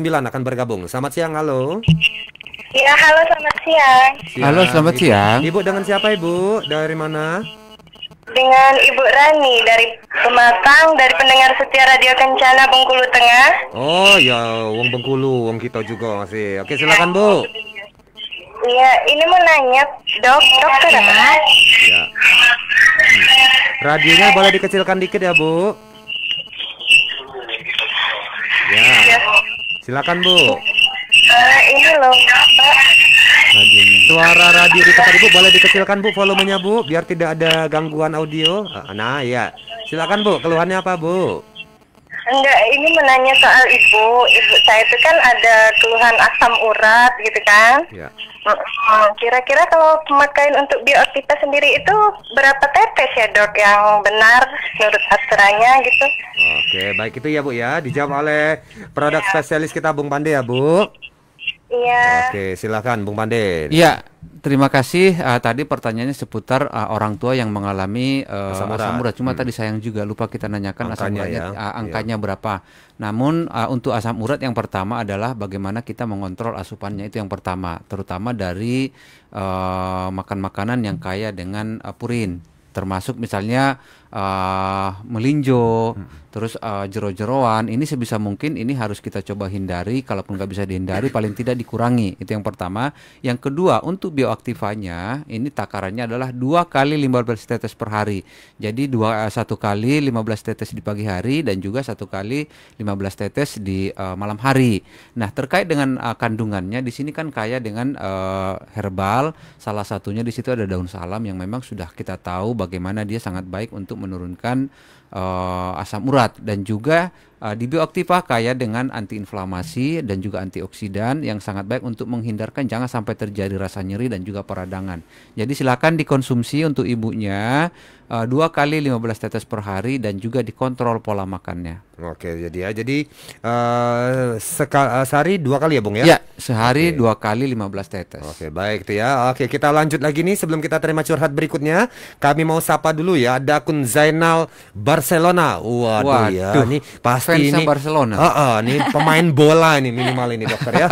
akan bergabung. Selamat siang, halo. Ya, halo, selamat siang. Halo, selamat siang. Ibu dengan siapa Ibu? Dari mana? Dengan Ibu Rani dari Pematang, dari pendengar setia Radio Kencana Bengkulu Tengah. Oh ya, wong Bengkulu, wong kita juga masih. Oke, silakan Bu. Iya, ini mau nanya, dokter apa? Ya. Radionya boleh dikecilkan dikit ya Bu. Ya. Silakan Bu. Ini loh, Pak. Suara radio di tempat Ibu boleh dikecilkan Bu volumenya Bu, biar tidak ada gangguan audio. Nah ya, silakan Bu, keluhannya apa Bu? Enggak, ini menanya soal ibu saya itu kan ada keluhan asam urat gitu kan. Ya. Kira-kira kalau pemakaian untuk bioaktiva sendiri itu berapa tetes ya Dok yang benar menurut aturannya gitu? Oke, baik itu ya Bu ya, dijawab oleh produk spesialis kita Bung Pande ya Bu. Iya. Oke, silakan Bung Pande. Iya, terima kasih. Tadi pertanyaannya seputar orang tua yang mengalami asam urat. Cuma tadi sayang juga lupa kita nanyakan Angkanya asam uratnya, ya. angkanya berapa. Namun untuk asam urat yang pertama adalah bagaimana kita mengontrol asupannya, itu yang pertama. Terutama dari makan makanan yang kaya dengan purin. Termasuk misalnya melinjo, terus jero-jeroan. Ini sebisa mungkin ini harus kita coba hindari. Kalaupun nggak bisa dihindari, paling tidak dikurangi. Itu yang pertama. Yang kedua, untuk bioaktivanya ini takarannya adalah 2 kali 15 tetes per hari. Jadi 1 kali 15 tetes di pagi hari dan juga 1 kali 15 tetes di malam hari. Nah, terkait dengan kandungannya di sini kan kaya dengan herbal. Salah satunya di situ ada daun salam yang memang sudah kita tahu bagaimana dia sangat baik untuk menurunkan asam urat, dan juga di bioaktiva kaya dengan antiinflamasi dan juga antioksidan yang sangat baik untuk menghindarkan jangan sampai terjadi rasa nyeri dan juga peradangan. Jadi silakan dikonsumsi untuk ibunya 2 kali 15 tetes per hari dan juga dikontrol pola makannya. Oke, jadi sehari 2 kali ya Bung ya? Ya, sehari 2 kali 15 tetes. Oke, baik tuh ya. Oke, kita lanjut lagi nih sebelum kita terima curhat berikutnya. Kami mau sapa dulu ya, ada akun Zainal Barcelona. Waduh ya, ini pasti ini Barcelona. Nih pemain bola ini minimal ini dokter ya.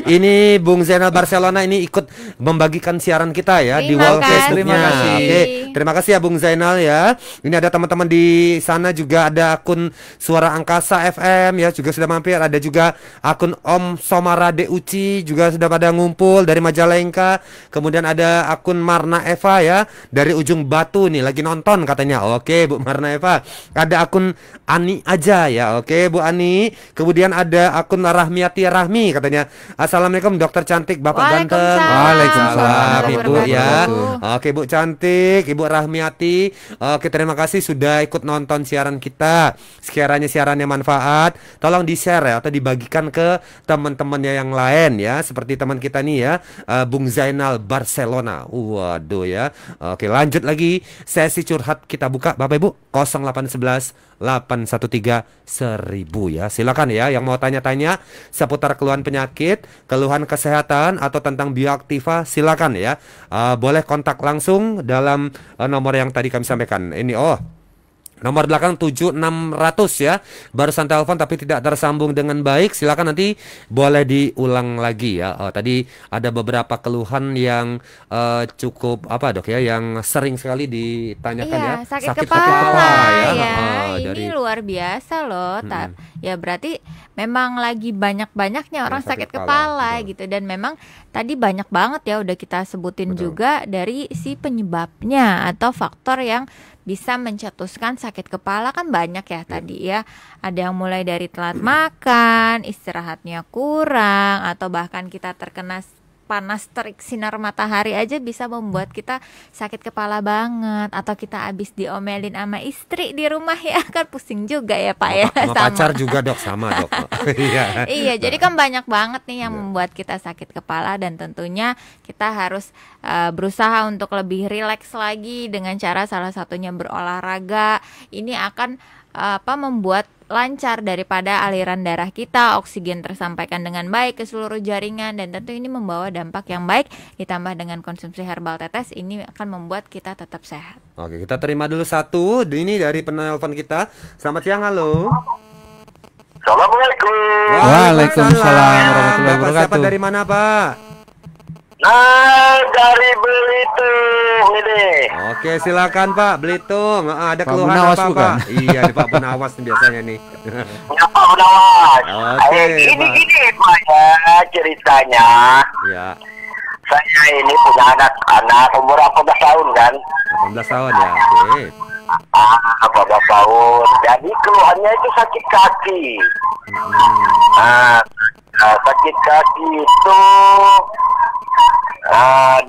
Ini Bung Zainal Barcelona ini ikut membagikan siaran kita ya di wall Facebooknya. Terima kasih. Oke, Terima kasih ya Bung Zainal ya. Ini ada teman-teman di sana juga, ada akun Suara Angkasa FM ya juga sudah mampir. Ada juga akun Om Somara Uci juga sudah pada ngumpul dari Majalengka. Kemudian ada akun Marna Eva ya dari ujung Batu nih lagi nonton katanya. Oke Bu Marna Eva. Ada akun Ani aja ya. Oke Bu Ani. Kemudian ada akun Rahmiati Rahmi katanya. Assalamualaikum dokter cantik Bapak ganteng. Waalaikumsalam Ibu ya. Oke Bu cantik, Ibu Rahmiati. Oke terima kasih sudah ikut nonton siaran kita. Sekiranya siarannya manfaat, tolong di-share ya atau dibagikan ke teman-temannya yang lain ya. Seperti teman kita nih ya, Bung Zainal Barcelona. Waduh ya. Oke lanjut lagi sesi curhat kita buka Bapak Ibu 0811 813 1000 ya. Silakan ya yang mau tanya-tanya seputar keluhan penyakit, keluhan kesehatan atau tentang bioaktiva silakan ya. Boleh kontak langsung dalam nomor yang tadi kami sampaikan. Ini nomor belakang 7600 ya. Barusan telepon tapi tidak tersambung dengan baik. Silakan nanti boleh diulang lagi ya. Tadi ada beberapa keluhan yang cukup apa Dok ya, yang sering sekali ditanyakan ya. Sakit kepala ya. Dari Ini luar biasa loh. Ya berarti memang lagi banyak-banyaknya orang sakit kepala gitu. Dan memang tadi banyak banget ya udah kita sebutin juga dari si penyebabnya atau faktor yang bisa mencetuskan sakit kepala kan banyak ya tadi ya. Ada yang mulai dari telat makan, istirahatnya kurang, atau bahkan kita terkena panas terik sinar matahari aja bisa membuat kita sakit kepala banget. Atau kita habis diomelin sama istri di rumah ya kan pusing juga ya Pak ya. Sama pacar juga Dok, sama Dok. Iya, jadi kan banyak banget nih yang membuat kita sakit kepala. Dan tentunya kita harus berusaha untuk lebih rileks lagi dengan cara salah satunya berolahraga. Ini akan membuat lancar daripada aliran darah kita, oksigen tersampaikan dengan baik ke seluruh jaringan, dan tentu ini membawa dampak yang baik. Ditambah dengan konsumsi herbal tetes, ini akan membuat kita tetap sehat. Oke, kita terima dulu satu. Ini dari penelpon kita. Selamat siang, halo. Assalamualaikum. Waalaikumsalam warahmatullahi Bapak wabarakatuh. siapa dari mana Pak? Dari Belitung ini. Oke silakan Pak Belitung. Ada Pak keluhan Bunawas apa bukan? Pak? Iya di Pak Bunawas nih biasanya nih. Pak Bunawas. Oke, Gini Pak. Pak ya ceritanya. Ya Saya ini punya anak umur 18 tahun kan. 18 tahun ya. Oke. 18 tahun. Jadi keluhannya itu sakit kaki. Sakit kaki itu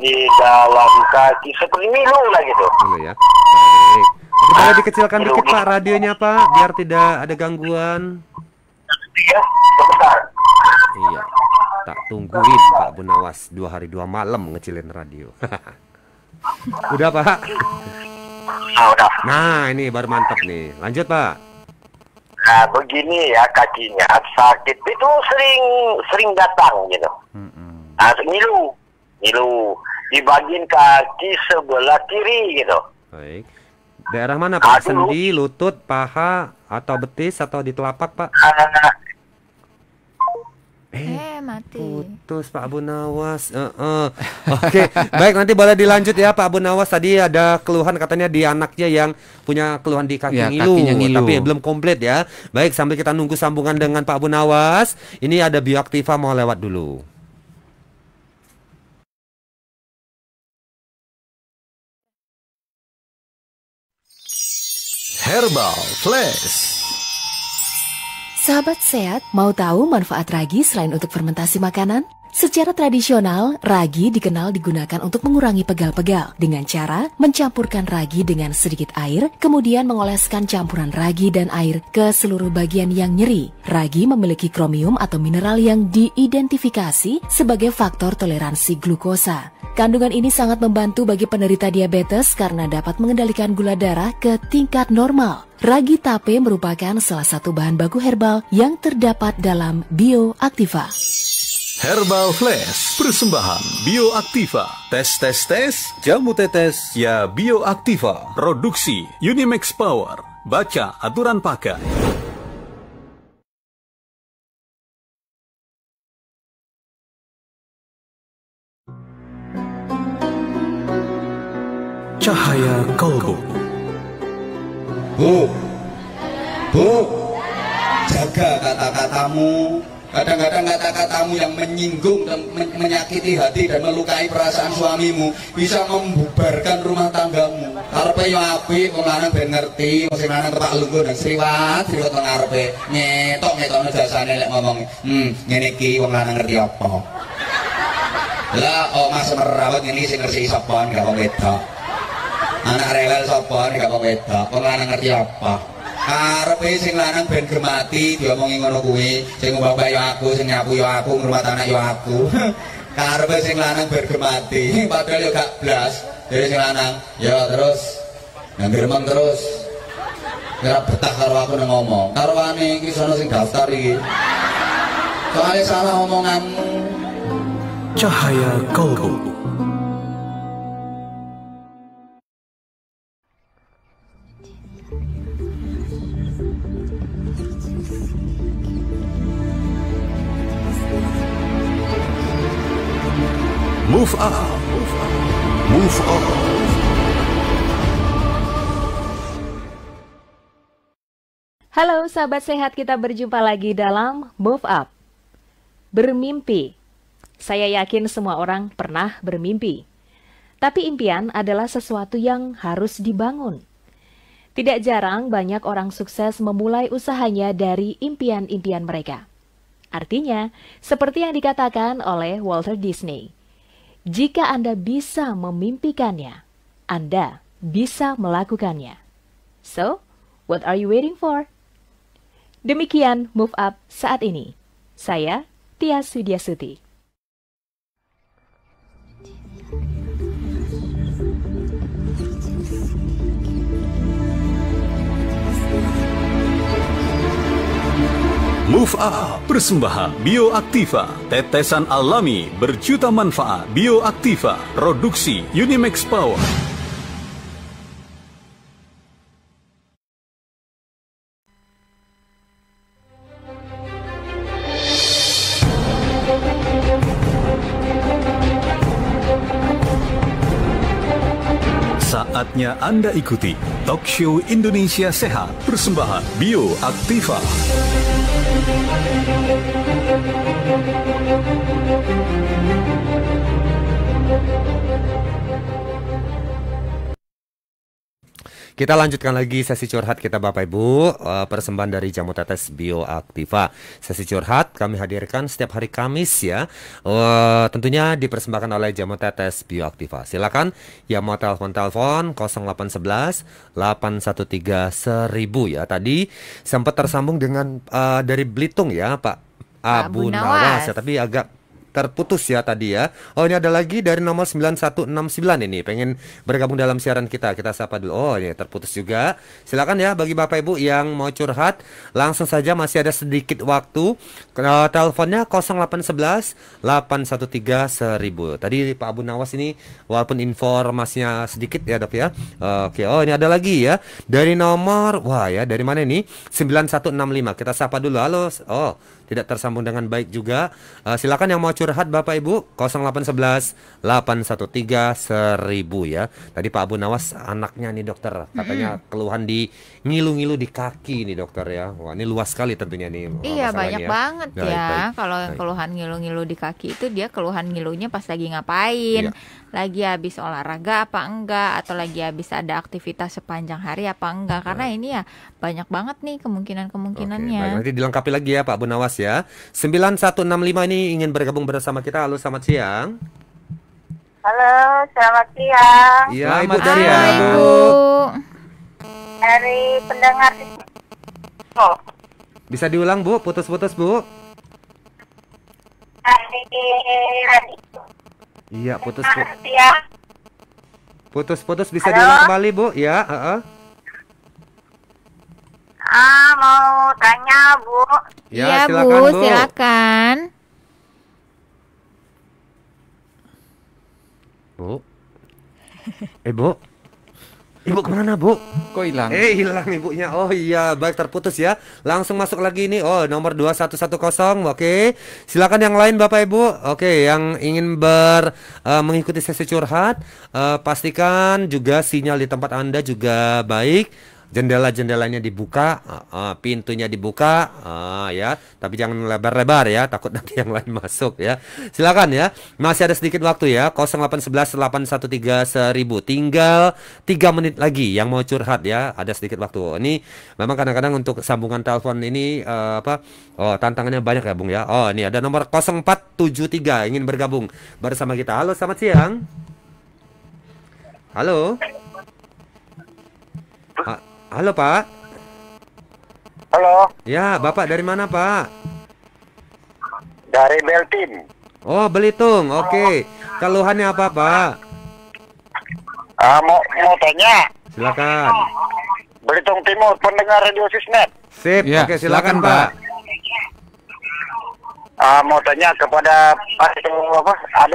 di dalam kaki seperti milu lah gitu. Dulu ya. Baik. Tapi boleh dikecilkan dikit Pak radionya Pak biar tidak ada gangguan. Ya, sebentar. Iya. Tak tungguin Pak Bunawas 2 hari 2 malam ngecilin radio. Udah Pak. Udah. Nah ini baru mantap nih. Lanjut Pak. Nah begini ya kakinya sakit itu sering datang gitu. Ngilu di bagian kaki sebelah kiri gitu. Baik. Daerah mana Pak? Sendi, lutut, paha, atau betis, atau di telapak Pak? Mati. Putus Pak Bunawas. Oke, baik nanti boleh dilanjut ya Pak Bunawas. Tadi ada keluhan katanya di anaknya yang punya keluhan di kaki Ya, ngilu, kakinya ngilu. tapi belum komplit ya. Baik, sambil kita nunggu sambungan dengan Pak Bunawas, ini ada Bioaktiva mau lewat dulu. Herbal Flash. Sahabat sehat, mau tahu manfaat ragi selain untuk fermentasi makanan? Secara tradisional, ragi dikenal digunakan untuk mengurangi pegal-pegal dengan cara mencampurkan ragi dengan sedikit air, kemudian mengoleskan campuran ragi dan air ke seluruh bagian yang nyeri. Ragi memiliki kromium atau mineral yang diidentifikasi sebagai faktor toleransi glukosa. Kandungan ini sangat membantu bagi penderita diabetes karena dapat mengendalikan gula darah ke tingkat normal. Ragi tape merupakan salah satu bahan baku herbal yang terdapat dalam Bioaktiva. Herbal Flash, persembahan Bioaktiva. Tes, jamu tetes, ya Bioaktiva. Produksi Unimax Power. Baca aturan pakai. Cahaya Kolbu. Bu, Bu, jaga kata-katamu. Kadang-kadang kata-katamu yang menyinggung dan menyakiti hati dan melukai perasaan suamimu bisa membubarkan rumah tanggamu. Karepe yo apik, wong lanang ben ngerti, sing lanang tepak lungguh dan sriwat teng ngarepe. Ngetok-ngetokno jasane lek ngomong. Ngene iki wong lanang ngerti apa? Lah, Mas merawat ngene sing ngerti sapa gak wong wedok. Anak rewel sapa gak wong wedok. Wong lanang ngerti apa? Karepe sing lanang ben gemati diomongi ngono kuwi, sing mbak yo aku, sing nyapu yo aku, ngrumat anak yo aku. Karepe sing lanang ben gemati, padahal yo gak blas. Jadi sing lanang, yo terus nang gremeng terus. Ora betah karo aku nang ngomong. Karwane iki sono sing daftar iki. Soale salah omonganmu. Cahaya Kolbu. Move up, move on. Halo sahabat sehat, kita berjumpa lagi dalam Move Up. Bermimpi. Saya yakin semua orang pernah bermimpi. Tapi impian adalah sesuatu yang harus dibangun. Tidak jarang banyak orang sukses memulai usahanya dari impian-impian mereka. Artinya, seperti yang dikatakan oleh Walter Disney, jika Anda bisa memimpikannya, Anda bisa melakukannya. So, what are you waiting for? Demikian Move Up saat ini. Saya Tias Widiasuti. Move Up, persembahan Bioaktiva, tetesan alami berjuta manfaat. Bioaktiva, produksi Unimax Power. Saatnya Anda ikuti Talk Show Indonesia Sehat, persembahan Bioaktiva. Kita lanjutkan lagi sesi curhat kita Bapak Ibu, persembahan dari Jamu Tetes Bioaktiva. Sesi curhat kami hadirkan setiap hari Kamis ya, tentunya dipersembahkan oleh Jamu Tetes Bioaktiva. Silakan yang mau telepon 0811 813 1000 ya. Tadi sempat tersambung dengan dari Belitung ya Pak Abu Nawas ya, tapi agak terputus ya tadi ya. Oh, ini ada lagi dari nomor 9169 ini pengen bergabung dalam siaran kita. Kita sapa dulu. Oh, ini terputus juga. Silakan ya bagi Bapak Ibu yang mau curhat, langsung saja, masih ada sedikit waktu. Teleponnya 0811 813 1000. Tadi Pak Abu Nawas ini walaupun informasinya sedikit ya Dok ya. Oke, oh ini ada lagi ya. Dari nomor, wah ya, dari mana ini? 9165. Kita sapa dulu. Halo. Oh, tidak tersambung dengan baik juga. Silakan yang mau curhat Bapak Ibu 0811 813 1000 ya. Tadi Pak Abu Nawas anaknya nih dokter, katanya keluhan di ngilu-ngilu di kaki nih dokter ya. Wah, ini luas sekali tentunya nih. Iya, banyak ya. banget Baik, ya. baik. Kalau yang keluhan ngilu-ngilu di kaki itu dia keluhan ngilunya pas lagi ngapain? Iya. Lagi habis olahraga apa enggak, atau lagi habis ada aktivitas sepanjang hari apa enggak? Karena ini ya banyak banget nih Oke, kemungkinan-kemungkinannya. baik, nanti dilengkapi lagi ya Pak Abu Nawas ya. 9165 ini ingin bergabung bersama kita. Halo, selamat siang. Halo, selamat siang. Iya, Selamat Ibu dari siang. mana, Bu? Ibu. Dari pendengar oh, Bisa diulang Bu, putus-putus Bu. dari radio Iya, putus siang. putus bisa Halo? diulang kembali Bu. Ya, Mau tanya Bu. Iya, silakan, Bu, Bu. silakan. Bu. Bu. Ibu kemana, Bu? Kok hilang? Hilang ibunya. Oh iya, baik, terputus ya. Langsung masuk lagi ini. Oh, nomor 2110. Oke. Silakan yang lain Bapak Ibu. Oke, yang ingin mengikuti sesi curhat, pastikan juga sinyal di tempat Anda juga baik. Jendela-jendelanya dibuka, pintunya dibuka, ya. Tapi jangan lebar-lebar ya, takut nanti yang lain masuk ya. Silakan ya. Masih ada sedikit waktu ya. 0811 813 1000. Tinggal 3 menit lagi yang mau curhat ya. Ada sedikit waktu. Ini memang kadang-kadang untuk sambungan telepon ini tantangannya banyak ya, Bung ya. Oh, ini ada nomor 0473 ingin bergabung bersama kita. Halo, selamat siang. Halo. Halo Pak. Halo, Ya, Bapak dari mana Pak? dari Beltin. Oh, Belitung. Oke. Keluhannya apa Pak? Mau tanya, Silakan. Belitung Timur, pendengar Radio Sisnet. Sip. Ya, Oke, silakan silakan, Pak. Mau tanya kepada ada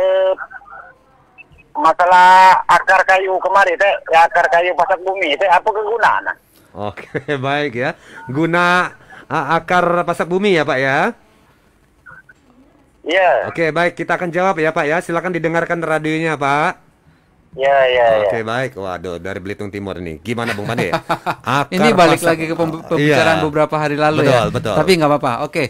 masalah akar kayu kemarin teh, ya akar kayu pasak bumi teh apa kegunaannya? Oke, baik ya. Guna akar pasak bumi ya Pak ya. Iya. Oke, baik, kita akan jawab ya Pak ya. Silakan didengarkan radionya Pak. Iya. Oke, baik. Waduh, dari Belitung Timur nih. Gimana Bung Pande? Ini balik lagi ke pembicaraan Iya. beberapa hari lalu Betul, ya. betul. Tapi nggak apa-apa. Oke,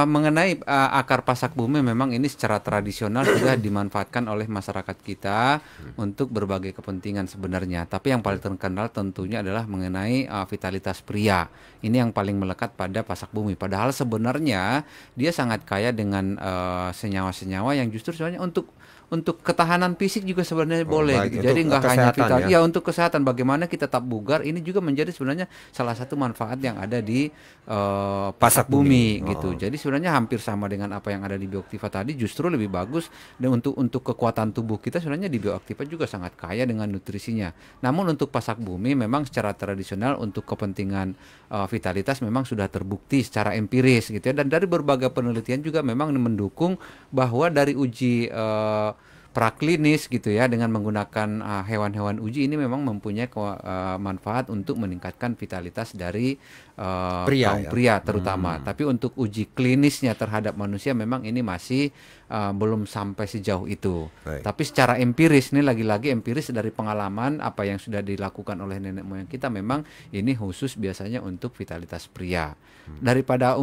mengenai akar pasak bumi memang ini secara tradisional sudah dimanfaatkan oleh masyarakat kita untuk berbagai kepentingan sebenarnya. Tapi yang paling terkenal tentunya adalah mengenai vitalitas pria. Ini yang paling melekat pada pasak bumi. Padahal sebenarnya dia sangat kaya dengan senyawa-senyawa yang justru sebenarnya untuk ketahanan fisik juga sebenarnya boleh baik. gitu. Jadi Untuk nggak hanya kesehatan vital, ya. ya untuk kesehatan bagaimana kita tetap bugar ini juga menjadi sebenarnya salah satu manfaat yang ada di pasak bumi gitu. Jadi sebenarnya hampir sama dengan apa yang ada di Bioaktiva tadi, justru lebih bagus dan untuk kekuatan tubuh kita sebenarnya di Bioaktiva juga sangat kaya dengan nutrisinya. Namun untuk pasak bumi memang secara tradisional untuk kepentingan vitalitas memang sudah terbukti secara empiris gitu ya, dan dari berbagai penelitian juga memang mendukung bahwa dari uji praklinis gitu ya dengan menggunakan hewan-hewan uji ini memang mempunyai manfaat untuk meningkatkan vitalitas dari kaum pria terutama. Tapi untuk uji klinisnya terhadap manusia memang ini masih belum sampai sejauh itu. Baik. Tapi secara empiris, ini lagi-lagi empiris dari pengalaman apa yang sudah dilakukan oleh nenek moyang kita, memang ini khusus biasanya untuk vitalitas pria. Daripada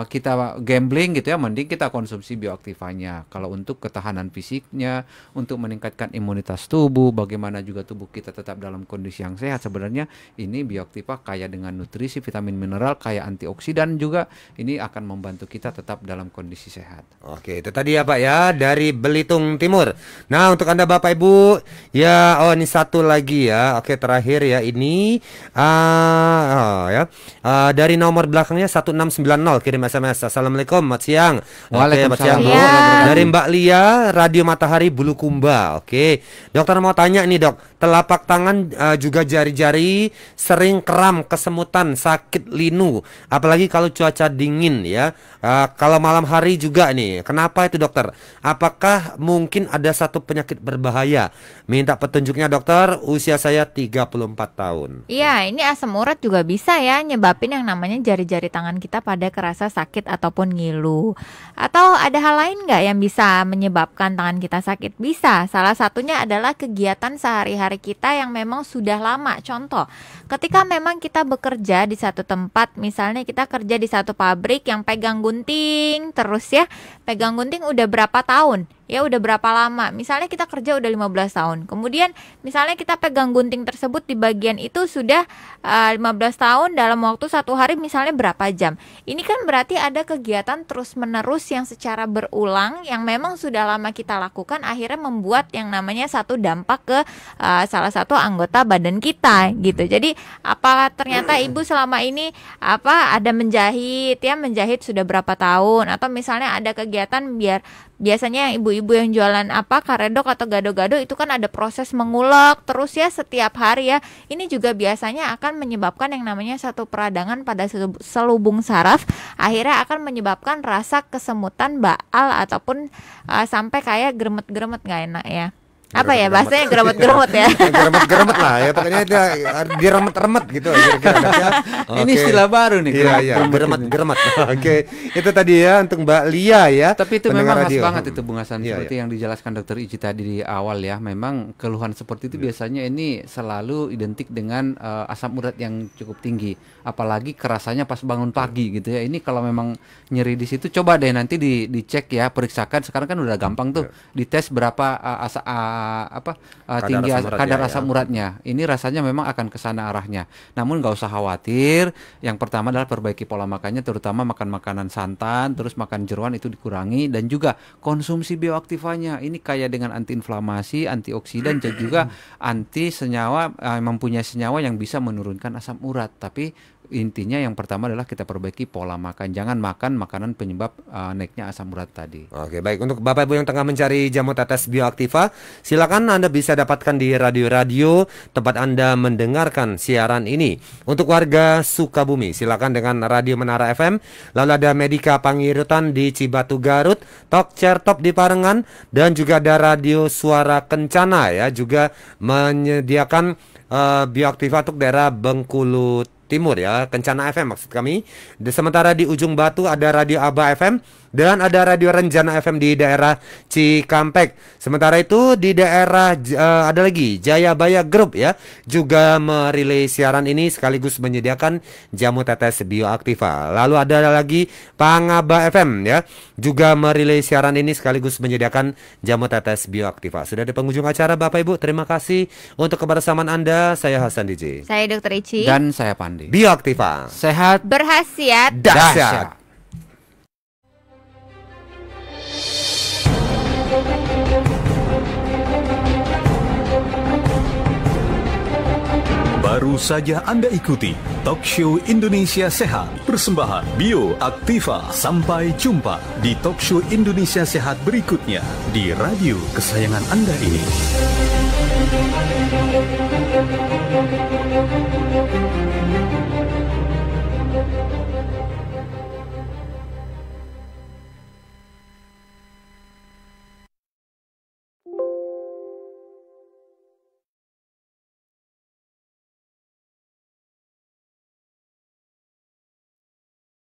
kita gambling gitu ya, mending kita konsumsi bioaktivanya. Kalau untuk ketahanan fisiknya, untuk meningkatkan imunitas tubuh, bagaimana juga tubuh kita tetap dalam kondisi yang sehat, sebenarnya ini bioaktiva kaya dengan nutrisi, vitamin, mineral, kaya antioksidan juga, ini akan membantu kita tetap dalam kondisi sehat. Oke, itu tadi ya Pak ya, dari Belitung Timur. Nah, untuk Anda Bapak Ibu, ya, ini satu lagi ya. Oke, terakhir ya, ini dari nomor belakangnya 1690 kirim SMS. Assalamualaikum, selamat siang. Oke, selamat siang Bu. Dari Mbak Lia, Radio Matahari Bulukumba. Oke, dokter mau tanya nih dok, telapak tangan juga jari-jari sering kram, kesemutan, sakit linu, apalagi kalau cuaca dingin ya. Kalau malam hari juga nih. Kenapa itu dokter? Apakah mungkin ada satu penyakit berbahaya? Minta petunjuknya dokter. Usia saya 34 tahun. Iya, ini asam urat juga bisa ya nyebabin yang namanya jari-jari tangan kita pada kerasa sakit ataupun ngilu. Atau ada hal lain nggak yang bisa menyebabkan tangan kita sakit? Bisa. Salah satunya adalah kegiatan sehari-hari kita yang memang sudah lama. Contoh, ketika memang kita bekerja di satu tempat, misalnya kita kerja di satu pabrik yang pegang gunting terus ya, pegang gunting udah berapa tahun? Ya udah berapa lama, misalnya kita kerja udah 15 tahun, kemudian misalnya kita pegang gunting tersebut di bagian itu sudah 15 tahun dalam waktu satu hari misalnya berapa jam. Ini kan berarti ada kegiatan terus menerus yang secara berulang yang memang sudah lama kita lakukan, akhirnya membuat yang namanya satu dampak ke salah satu anggota badan kita gitu. Jadi apa ternyata ibu selama ini ada menjahit ya, menjahit sudah berapa tahun, atau misalnya ada kegiatan biasanya ibu-ibu yang jualan karedok atau gado-gado itu kan ada proses mengulek terus ya setiap hari ya. Ini juga biasanya akan menyebabkan yang namanya satu peradangan pada selubung saraf, akhirnya akan menyebabkan rasa kesemutan, baal ataupun sampai kayak gremet-gremet nggak enak ya. Apa ya bahasanya geremet-geremet ya? Geremet-geremet lah ya, pokoknya dia diremet-remet gitu kira-kira ya. Ini istilah baru nih. Iya, geremet-geremet. Oke, itu tadi ya untuk Mbak Lia ya. Tapi itu memang khas radio. banget itu Bung Hasan, Iya, seperti yang dijelaskan Dokter Ici tadi di awal ya. Memang keluhan seperti itu biasanya ini selalu identik dengan asam urat yang cukup tinggi, apalagi kerasanya pas bangun pagi gitu ya. Ini kalau memang nyeri di situ, coba deh nanti dicek ya, periksakan. Sekarang kan udah gampang tuh, dites berapa tinggi kadar asam uratnya. Ini rasanya memang akan ke sana arahnya. Namun nggak usah khawatir. Yang pertama adalah perbaiki pola makannya, terutama makan makanan santan, terus makan jeroan itu dikurangi, dan juga konsumsi bioaktifanya. Ini kaya dengan antiinflamasi, antioksidan, dan juga anti senyawa, mempunyai senyawa yang bisa menurunkan asam urat. Tapi intinya yang pertama adalah kita perbaiki pola makan. Jangan makan makanan penyebab naiknya asam urat tadi. Oke, baik. Untuk Bapak Ibu yang tengah mencari jamu tetes Bioaktiva, silakan Anda bisa dapatkan di radio-radio tempat Anda mendengarkan siaran ini. Untuk warga Sukabumi, silakan dengan Radio Menara FM, lalu ada Medika Pangirutan di Cibatu Garut, Tok Certop di Parengan, dan juga ada Radio Suara Kencana ya, juga menyediakan Bioaktiva untuk daerah Bengkulu Timur ya, Kencana FM maksud kami. Sementara di ujung Batu ada Radio Aba FM dan ada Radio Renjana FM di daerah Cikampek. Sementara itu di daerah ada lagi Jayabaya Group ya, juga merilis siaran ini sekaligus menyediakan jamu tetes Bioaktiva. Lalu ada lagi Pangaba FM ya, juga merilis siaran ini sekaligus menyediakan jamu tetes Bioaktiva. Sudah di penghujung acara Bapak Ibu, terima kasih untuk kebersamaan Anda. Saya Hasan DJ. Saya Dokter Ici. Dan saya Pandi. Bioaktiva, sehat berhasiat dahsyat. Baru saja Anda ikuti Talk Show Indonesia Sehat, persembahan Bioaktiva. Sampai jumpa di Talk Show Indonesia Sehat berikutnya di radio kesayangan Anda ini.